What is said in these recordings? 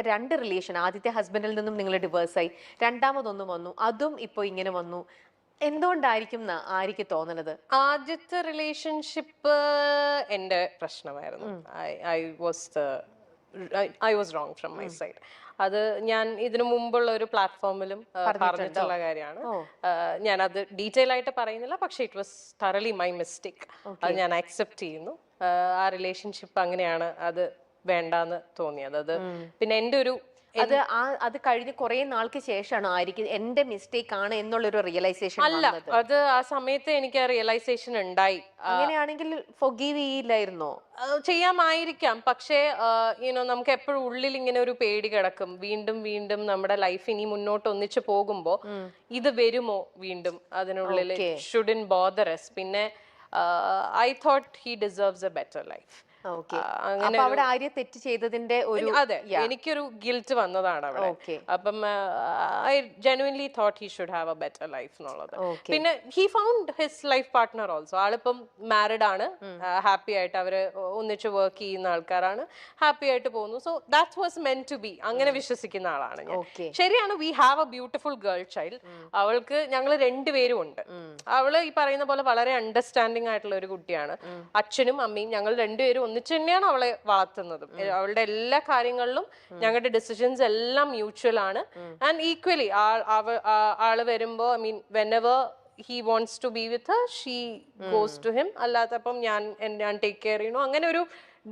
2 relation, ആദ്യത്തെ ഹസ്ബൻഡിൽ നിന്നും നിങ്ങൾ ഡിവേഴ്സായി, രണ്ടാമതൊന്നും വന്നു, അതും ഇപ്പൊ ഇങ്ങനെ വന്നു. എന്തുകൊണ്ടായിരിക്കും ആര്യക്ക് തോന്നണത്? ആദ്യത്തെ റിലേഷൻഷിപ്പ് എന്റെ പ്രശ്നമായിരുന്നു. I was wrong from my side. അത് ഞാൻ ഇതിനു മുമ്പുള്ള ഒരു പ്ലാറ്റ്ഫോമിലും പറഞ്ഞിട്ടുള്ള കാര്യമാണ്. ഞാൻ അത് ഡീറ്റെയിൽ ആയിട്ട് പറയുന്നില്ല, പക്ഷെ ഇറ്റ് വാസ് തറലി മൈ മിസ്റ്റേക്ക്. അത് ഞാൻ അക്സെപ്റ്റ് ചെയ്യുന്നു. ആ റിലേഷൻഷിപ്പ് അങ്ങനെയാണ്, അത് വേണ്ടാന്ന് തോന്നിയത്. അത് പിന്നെ എന്റെ ഒരു അത് കഴിഞ്ഞ് കുറെ നാൾക്ക് ശേഷമാണ് ആയിരിക്കും എന്റെ മിസ്റ്റേക്ക് ആണ് എന്നുള്ളൊരു റിയലൈസേഷൻ അല്ല, അത് ആ സമയത്ത് എനിക്ക് ആ റിയലൈസേഷൻ ഉണ്ടായി. അങ്ങനെയാണെങ്കിൽ ഫൊഗീവ് ചെയ്യില്ലായിരുന്നോ? ചെയ്യാമായിരിക്കാം, പക്ഷേ നമുക്ക് എപ്പോഴും ഉള്ളിൽ ഇങ്ങനെ ഒരു പേടി കിടക്കും. വീണ്ടും വീണ്ടും നമ്മുടെ ലൈഫ് ഇനി മുന്നോട്ട് ഒന്നിച്ചു പോകുമ്പോ ഇത് വരുമോ വീണ്ടും, അതിനുള്ളിൽ ഷുഡൻ ബോദർ us. പിന്നെ I thought he deserves A better life. അങ്ങനെ അവിടെ ആര്യ തെറ്റ് ചെയ്തതിന്റെ ഒരു അതെ, എനിക്കൊരു ഗിൽറ്റ് വന്നതാണ് അവിടെ. അപ്പം I genuinely thought he should have a better life എന്നുള്ളത്. പിന്നെ he found his life partner also. ആളിപ്പം മാരിഡ് ആണ്, ഹാപ്പി ആയിട്ട് അവര് ഒന്നിച്ച് വർക്ക് ചെയ്യുന്ന ആൾക്കാരാണ്, ഹാപ്പി ആയിട്ട് പോകുന്നു. So that was meant to be. അങ്ങനെ വിശ്വസിക്കുന്ന ആളാണ് ഞാൻ. ശരിയാണ്, we have a beautiful girl child. അവൾക്ക് ഞങ്ങൾ രണ്ടുപേരും ഉണ്ട്. അവള് ഈ പറയുന്ന പോലെ വളരെ അണ്ടർസ്റ്റാൻഡിങ് ആയിട്ടുള്ള ഒരു കുട്ടിയാണ്. അച്ഛനും അമ്മയും ഞങ്ങൾ രണ്ടുപേരും ഒന്നിച്ച് തന്നെയാണ് അവളെ വളർത്തുന്നത്. അവളുടെ എല്ലാ കാര്യങ്ങളിലും ഞങ്ങളുടെ ഡിസിഷൻസ് എല്ലാം മ്യൂച്വൽ ആണ്. ആൻഡ് ഈക്വലി ആള് വരുമ്പോ, I mean whenever he wants to be with her, she goes to him. അല്ലാത്തപ്പം ഞാൻ ടേക്ക് കെയർ ചെയ്യണു, അങ്ങനെ ഒരു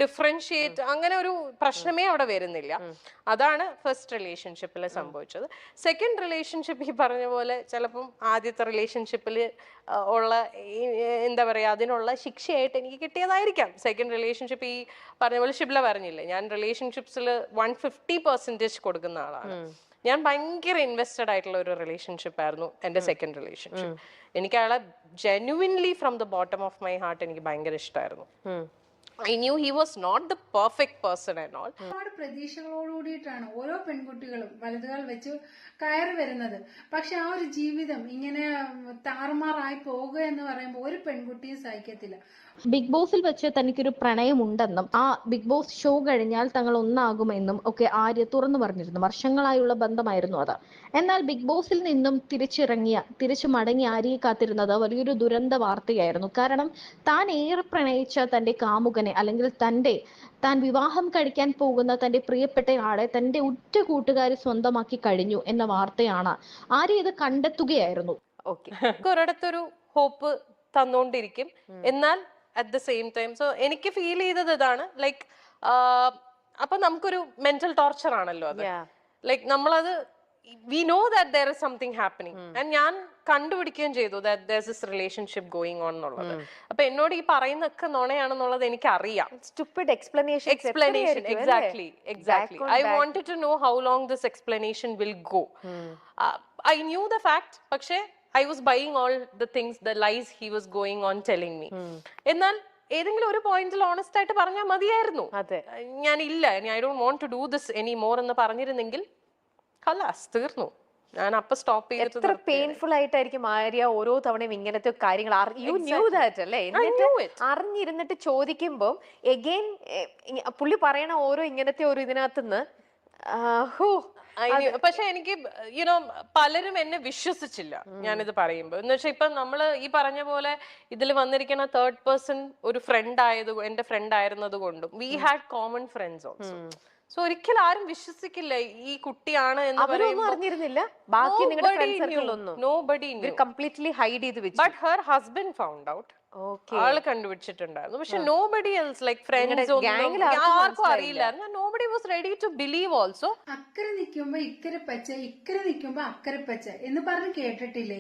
ഡിഫറൻഷിയേറ്റ്, അങ്ങനെ ഒരു പ്രശ്നമേ അവിടെ വരുന്നില്ല. അതാണ് ഫസ്റ്റ് റിലേഷൻഷിപ്പിൽ സംഭവിച്ചത്. സെക്കൻഡ് റിലേഷൻഷിപ്പ് ഈ പറഞ്ഞ പോലെ ചിലപ്പം ആദ്യത്തെ റിലേഷൻഷിപ്പിൽ ഉള്ള എന്താ പറയാ, അതിനുള്ള ശിക്ഷയായിട്ട് എനിക്ക് കിട്ടിയതായിരിക്കാം സെക്കൻഡ് റിലേഷൻഷിപ്പ്. ഈ പറഞ്ഞ പോലെ ഷിബ്ല പറഞ്ഞില്ലേ, ഞാൻ റിലേഷൻഷിപ്സിൽ 150% കൊടുക്കുന്ന ആളാണ്. ഞാൻ ഭയങ്കര ഇൻവെസ്റ്റഡ് ആയിട്ടുള്ള ഒരു റിലേഷൻഷിപ്പ് ആയിരുന്നു എന്റെ സെക്കൻഡ് റിലേഷൻഷിപ്പ്. എനിക്ക് അയാളെ genuinely from the bottom of my heart എനിക്ക് ഭയങ്കര ഇഷ്ടമായിരുന്നു. I knew he was not the perfect person and all. ഒരുപാട് പ്രതീക്ഷകളോടുകൂടിയിട്ടാണ് ഓരോ പെൺകുട്ടികളും വലതുകാൽ വെച്ച് കയറി വരുന്നത്. പക്ഷെ ആ ഒരു ജീവിതം ഇങ്ങനെ താറുമാറായി പോകുക എന്ന് പറയുമ്പോൾ ഒരു പെൺകുട്ടിയും സഹിക്കത്തില്ല. ബിഗ് ബോസിൽ വെച്ച് തനിക്കൊരു പ്രണയമുണ്ടെന്നും ആ ബിഗ് ബോസ് ഷോ കഴിഞ്ഞാൽ തങ്ങൾ ഒന്നാകുമെന്നും ഒക്കെ ആര്യ തുറന്നു പറഞ്ഞിരുന്നു. വർഷങ്ങളായുള്ള ബന്ധമായിരുന്നു അത്. എന്നാൽ ബിഗ് ബോസിൽ നിന്നും തിരിച്ചു മടങ്ങി ആര്യയെ കാത്തിരുന്നത് വലിയൊരു ദുരന്ത വാർത്തയായിരുന്നു. കാരണം താൻ ഏറെ പ്രണയിച്ച തന്റെ കാമുകനെ, അല്ലെങ്കിൽ താൻ വിവാഹം കഴിക്കാൻ പോകുന്ന തന്റെ പ്രിയപ്പെട്ട ആളെ തന്റെ ഉറ്റ കൂട്ടുകാരി സ്വന്തമാക്കി കഴിഞ്ഞു എന്ന വാർത്തയാണ്. ആര്യ ഇത് കണ്ടെത്തുകയായിരുന്നു. ഒരിടത്തൊരു ഹോപ്പ് തന്നോണ്ടിരിക്കും, എന്നാൽ at the same time. So എനിക്ക് ഫീൽ ചെയ്തത് ഇതാണ്, ലൈക്ക് അപ്പൊ നമുക്കൊരു മെന്റൽ ടോർച്ചർ ആണല്ലോ അത്. ലൈക്ക് നമ്മളത് we know that there is something happening, and ഞാൻ കണ്ടുപിടിക്കുകയും ചെയ്തു that there's this relationship going on എന്നുള്ളത്. അപ്പൊ എന്നോട് ഈ പറയുന്നൊക്കെ നുണയാണെന്നുള്ളത് എനിക്ക് അറിയാം. Stupid explanation. Exactly. I wanted to know how long this explanation will go. I knew the fact, പക്ഷേ I was buying all the things, the lies he was going on telling me. എന്നാൽ ഏതെങ്കിലും ഒരു പോയിന്റിൽ honest ആയിട്ട് പറഞ്ഞാൽ മതിയായിരുന്നു. ഞാൻ ഇല്ല, I don't want to do this anymore എന്ന് പറഞ്ഞിരുന്നെങ്കിൽ തീർന്നു. ഞാൻ അപ്പൊ സ്റ്റോപ്പ് ചെയ്തിട്ട്. എത്ര പെയിൻഫുൾ ആയിട്ടായിരിക്കും ആര്യ ഓരോ തവണയും ഇങ്ങനത്തെ കാര്യങ്ങൾ അല്ലേ, അറിഞ്ഞിരുന്നിട്ട് ചോദിക്കുമ്പോ എഗെയിൻ പുള്ളി പറയണ ഓരോ ഇങ്ങനത്തെ ഒരു ഇതിനകത്തുനിന്ന്. പക്ഷെ എനിക്ക് പലരും എന്നെ വിശ്വസിച്ചില്ല ഞാനിത് പറയുമ്പോ. എന്ന് വെച്ചാൽ ഇപ്പൊ നമ്മള് ഈ പറഞ്ഞ പോലെ ഇതിൽ വന്നിരിക്കുന്ന തേർഡ് പേഴ്സൺ ഒരു എന്റെ ഫ്രണ്ട് ആയിരുന്നത് കൊണ്ടും we had common friends also. So ഒരിക്കലും ആരും വിശ്വസിക്കില്ല ഈ കുട്ടിയാണ് എന്ന് അറിഞ്ഞിരുന്നില്ല. ബാക്കി നിങ്ങളുടെ ഫ്രണ്ട് സർക്കിൾ ഒന്നും nobody knew. കംപ്ലീറ്റ്ലി ഹൈഡ് ചെയ്ത് വെച്ചു. But her husband found out. ആള് കണ്ടുപിടിച്ചിട്ടുണ്ടായിരുന്നു. പക്ഷെ nobody else, like friends ആർക്കും അറിയില്ലായിരുന്നു. Nobody was ready to believe also. അക്കരെ നിൽക്കുമ്പോ ഇക്കരെ പച്ച, ഇക്കരെ നിൽക്കുമ്പോ അക്കരെ പച്ച എന്ന് പറഞ്ഞ് കേട്ടിട്ടില്ലേ?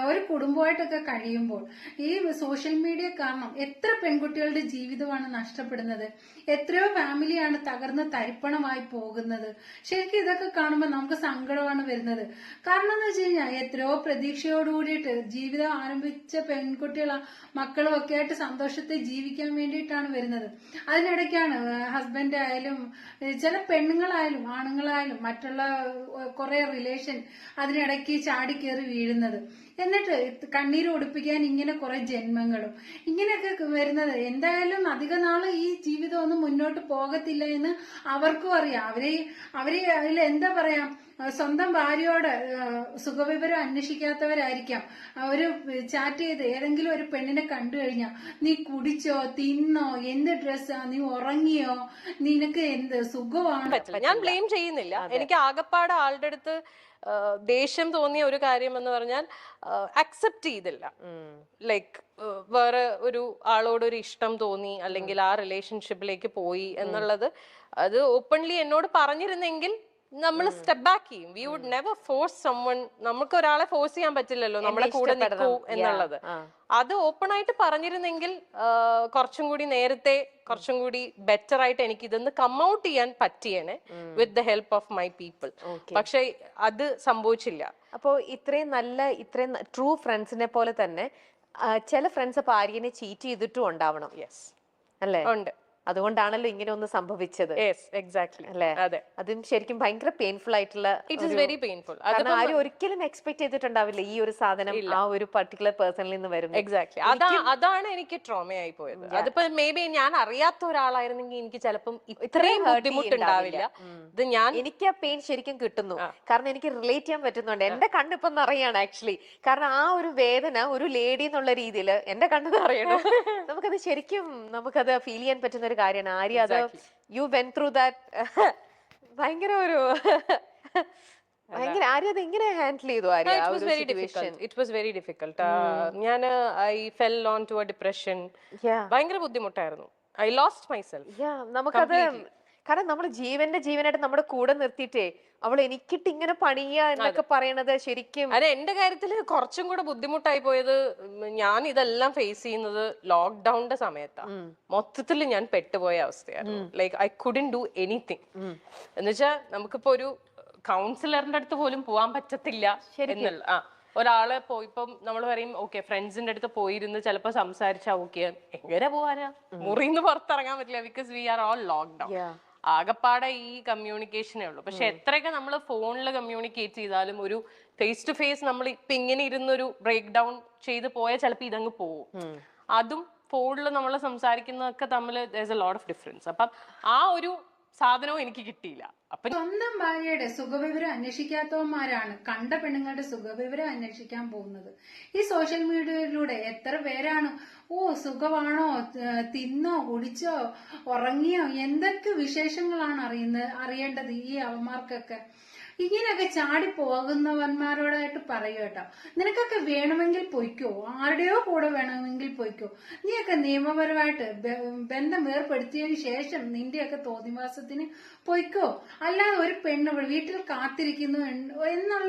ഒരു കുടുംബമായിട്ടൊക്കെ കഴിയുമ്പോൾ ഈ സോഷ്യൽ മീഡിയ കാരണം എത്ര പെൺകുട്ടികളുടെ ജീവിതമാണ് നഷ്ടപ്പെടുന്നത്, എത്രയോ ഫാമിലിയാണ് തകർന്ന് തരിപ്പണമായി പോകുന്നത്. ശരിക്കും ഇതൊക്കെ കാണുമ്പോൾ നമുക്ക് സങ്കടമാണ് വരുന്നത്. കാരണം എന്ന് വെച്ച് കഴിഞ്ഞാൽ എത്രയോ പ്രതീക്ഷയോടുകൂടിയിട്ട് ജീവിതം ആരംഭിച്ച പെൺകുട്ടികളാ മക്കളും ഒക്കെ ആയിട്ട് സന്തോഷത്തെ ജീവിക്കാൻ വേണ്ടിയിട്ടാണ് വരുന്നത്. അതിനിടയ്ക്കാണ് ഹസ്ബൻഡ് ആയാലും ചില പെണ്ണുങ്ങളായാലും ആണുങ്ങളായാലും മറ്റുള്ള കുറെ റിലേഷൻ അതിനിടയ്ക്ക് ചാടിക്കേറി വീഴുന്നത്. എന്നിട്ട് കണ്ണീര് ഒടിപ്പിക്കാൻ ഇങ്ങനെ കുറെ ജന്മങ്ങളും ഇങ്ങനെയൊക്കെ വരുന്നത്. എന്തായാലും അധിക നാള് ഈ ജീവിതം ഒന്നും മുന്നോട്ട് പോകത്തില്ല എന്ന് അവർക്കും അറിയാം. അവര് അതിൽ എന്താ പറയാ, സ്വന്തം ഭാര്യയോട് സുഖവിവരം അന്വേഷിക്കാത്തവരായിരിക്കാം. അവര് ചാറ്റ് ചെയ്ത് ഏതെങ്കിലും ഒരു പെണ്ണിനെ കണ്ടു കഴിഞ്ഞാൽ നീ കുടിച്ചോ, തിന്നോ, എന്ത് ഡ്രസ്സാ, നീ ഉറങ്ങിയോ, നിനക്ക് എന്ത് സുഖമാണ്. ഞാൻ ബ്ലെയിം ചെയ്യുന്നില്ല. എനിക്ക് ആകപ്പാട് ആളുടെ അടുത്ത് ദേഷ്യം തോന്നിയ ഒരു കാര്യം എന്ന് പറഞ്ഞാൽ അക്സെപ്റ്റ് ചെയ്തില്ല. ലൈക്ക് വേറെ ഒരു ആളോട് ഒരു ഇഷ്ടം തോന്നി അല്ലെങ്കിൽ ആ റിലേഷൻഷിപ്പിലേക്ക് പോയി എന്നുള്ളത് അത് ഓപ്പൺലി എന്നോട് പറഞ്ഞിരുന്നെങ്കിൽ നമ്മൾ സ്റ്റെപ്പ് ബാക്ക് ചെയ്യും. We would never force summon. നമുക്ക് ഒരാളെ ഫോഴ്സ് ചെയ്യാൻ പറ്റില്ലല്ലോ നമ്മുടെ കൂടെ നിൽക്കൂ എന്നുള്ളത്. അത് ഓപ്പൺ ആയിട്ട് പറഞ്ഞിരുന്നെങ്കിൽ കുറച്ചും കൂടി നേരത്തെ കുറച്ചും കൂടി ബെറ്റർ ആയിട്ട് എനിക്ക് ഇതൊന്ന് കം ഔട്ട് ചെയ്യാൻ പറ്റിയേനെ with the help of my people. പക്ഷെ അത് സംഭവിച്ചില്ല. അപ്പോ ഇത്രയും ട്രൂ ഫ്രണ്ട്സിനെ പോലെ തന്നെ ചില ഫ്രണ്ട്സ് അപ്പൊ ആര്യനെ ചീറ്റ് ചെയ്തിട്ടും ഉണ്ടാവണം. യെസ്, അല്ലേ? ഉണ്ട്. അതുകൊണ്ടാണല്ലോ ഇങ്ങനെ ഒന്ന് സംഭവിച്ചത്. അല്ലേ? അതെ, അതും ശരിക്കും ഭയങ്കര പെയിൻഫുൾ ആയിട്ടുള്ള. It is very painful. ആരും ഒരിക്കലും എക്സ്പെക്ട് ചെയ്തിട്ടുണ്ടാവില്ല ഈ ഒരു സാധനം ആ ഒരു പർട്ടിക്കുലർ പേഴ്സണിൽ നിന്ന് വരും. എക്സാക്ട്ലി. അതാണ് എനിക്ക് ട്രോമയായി പോയത്. അതിപ്പോ മേ ബി ഞാൻ അറിയാത്ത ഒരാളായിരുന്നെങ്കിൽ എനിക്ക് ചിലപ്പം ഇത്രയും ബുദ്ധിമുട്ടുണ്ടാവില്ല. ഇത് എനിക്ക് ആ പെയിൻ ശരിക്കും കിട്ടുന്നു, കാരണം എനിക്ക് റിലേറ്റ് ചെയ്യാൻ പറ്റുന്നുണ്ട്. എന്റെ കണ്ണിപ്പം നിറയാണ് ആക്ച്വലി. കാരണം ആ ഒരു വേദന ഒരു ലേഡി എന്നുള്ള രീതിയിൽ എന്റെ കണ്ണ് നിറയണം. നമുക്കത് ശരിക്കും നമുക്കത് ഫീൽ ചെയ്യാൻ പറ്റുന്ന ഒരു കാര്യമാണ്. ആര്യ, അത് യു വെന്റ് ത്രൂ ദാറ്റ്. ഭയങ്കര ഒരു ആര്യ അത് എങ്ങനെ ഹാൻഡിൽ ചെയ്തു? Arya it was very difficult. ഞാൻ I fell on to a depression. ഭയങ്കര ബുദ്ധിമുട്ടായിരുന്നു. I lost myself. നമുക്കത് കാരണം നമ്മൾ ജീവനായിട്ട് നമ്മുടെ കൂടെ നിർത്തിയിട്ടേ അവൾ എനിക്കിട്ട് ഇങ്ങനെ പണിയ എന്നൊക്കെ പറയണത് ശരിക്കും. അതെ, എന്റെ കാര്യത്തിൽ കുറച്ചും കൂടെ ബുദ്ധിമുട്ടായി പോയത് ഞാൻ ഇതെല്ലാം ഫേസ് ചെയ്യുന്നത് ലോക്ക്ഡൌണിന്റെ സമയത്താണ്. മൊത്തത്തിൽ ഞാൻ പെട്ടുപോയ അവസ്ഥയായിരുന്നു. Like I couldn't do anything. എന്നുവെച്ചാൽ നമുക്കിപ്പോ ഒരു കൗൺസിലറിന്റെ അടുത്ത് പോലും പോവാൻ പറ്റത്തില്ല എന്നുള്ള ഒരാളെ ഇപ്പം നമ്മൾ പറയും ഓക്കെ ഫ്രണ്ട്സിന്റെ അടുത്ത് പോയിരുന്ന് ചിലപ്പോ സംസാരിച്ചാ ഓക്കെ, എങ്ങനെ പോവാനാ? മുറിന്ന് പുറത്തിറങ്ങാൻ പറ്റില്ല. Because we are all lockdown. ആകപ്പാടെ ഈ കമ്മ്യൂണിക്കേഷനേ ഉള്ളൂ. പക്ഷെ എത്രയൊക്കെ നമ്മൾ ഫോണിൽ കമ്മ്യൂണിക്കേറ്റ് ചെയ്താലും ഒരു ഫേസ് ടു ഫേസ് നമ്മൾ ഇപ്പൊ ഇങ്ങനെ ഇരുന്നൊരു ബ്രേക്ക് ഡൗൺ ചെയ്ത് പോയാൽ ചിലപ്പോൾ ഇതങ്ങ് പോവും. അതും ഫോണിൽ നമ്മൾ സംസാരിക്കുന്നതൊക്കെ തമ്മിൽ there's a lot of difference. അപ്പം ആ ഒരു സാധനവും എനിക്ക് കിട്ടിയില്ല. അപ്പൊ സ്വന്തം ഭാര്യയുടെ സുഖവിവരം അന്വേഷിക്കാത്തവന്മാരാണ് കണ്ട പെണ്ണുങ്ങളുടെ സുഖവിവരം അന്വേഷിക്കാൻ പോകുന്നത്. ഈ സോഷ്യൽ മീഡിയയിലൂടെ എത്ര പേരാണ് സുഖമാണോ, തിന്നോ, കുടിച്ചോ, ഉറങ്ങിയോ, എന്തൊക്കെ വിശേഷങ്ങളാണ് അറിയേണ്ടത് ഈ അവന്മാർക്കൊക്കെ. ഇങ്ങനെയൊക്കെ ചാടി പോകുന്നവന്മാരോടായിട്ട് പറയൂ കേട്ടോ, നിനക്കൊക്കെ വേണമെങ്കിൽ പൊയ്ക്കോ, ആരുടെയോ കൂടെ വേണമെങ്കിൽ പൊയ്ക്കോ. നീയൊക്കെ നിയമപരമായിട്ട് ബന്ധം ഏർപ്പെടുത്തിയതിനു ശേഷം നിന്റെയൊക്കെ തോന്നിവാസത്തിന് പൊയ്ക്കോ. അല്ലാതെ ഒരു പെണ്ണ് വീട്ടിൽ കാത്തിരിക്കുന്നു എന്നുള്ള